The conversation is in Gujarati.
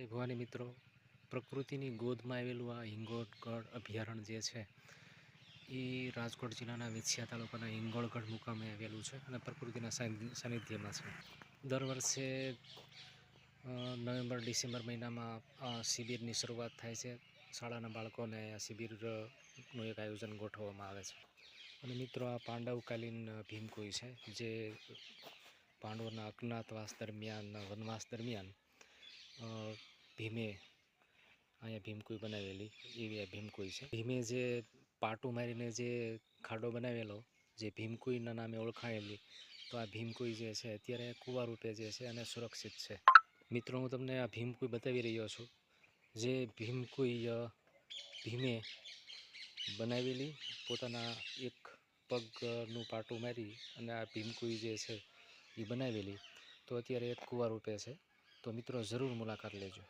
જય ભવાની મિત્રો, પ્રકૃતિની ગોદમાં આવેલું આ હિંગોળગઢ અભયારણ્ય જે છે એ રાજકોટ જિલ્લાના વિછિયા તાલુકાના હિંગોળગઢ મુકામે આવેલું છે અને પ્રકૃતિના સાનિધ્યમાં છે. દર વર્ષે નવેમ્બર ડિસેમ્બર મહિનામાં શિબિરની શરૂઆત થાય છે. શાળાના બાળકોને શિબિરનું એક આયોજન ગોઠવવામાં આવે છે. અને મિત્રો, આ પાંડવકાલીન ભીમકુઈ છે, જે પાંડવોના અજ્ઞાતવાસ દરમિયાન, વનવાસ દરમિયાન ભીમે અહીંયા ભીમકુઈ બનાવેલી એવી આ ભીમકુઈ છે. ભીમે જે પાટું મારીને જે ખાડો બનાવેલો, જે ભીમકુઈના નામે ઓળખાયેલી, તો આ ભીમકુઈ જે છે અત્યારે કૂવા રૂપે જે છે અને સુરક્ષિત છે. મિત્રો, હું તમને આ ભીમકુઈ બતાવી રહ્યો છું, જે ભીમકુઈ ભીમે બનાવેલી, પોતાના એક પગનું પાટું મારી અને આ ભીમકુઈ જે છે એ બનાવેલી, તો અત્યારે એક કૂવા રૂપે છે. તો મિત્રો, જરૂર મુલાકાત લેજો.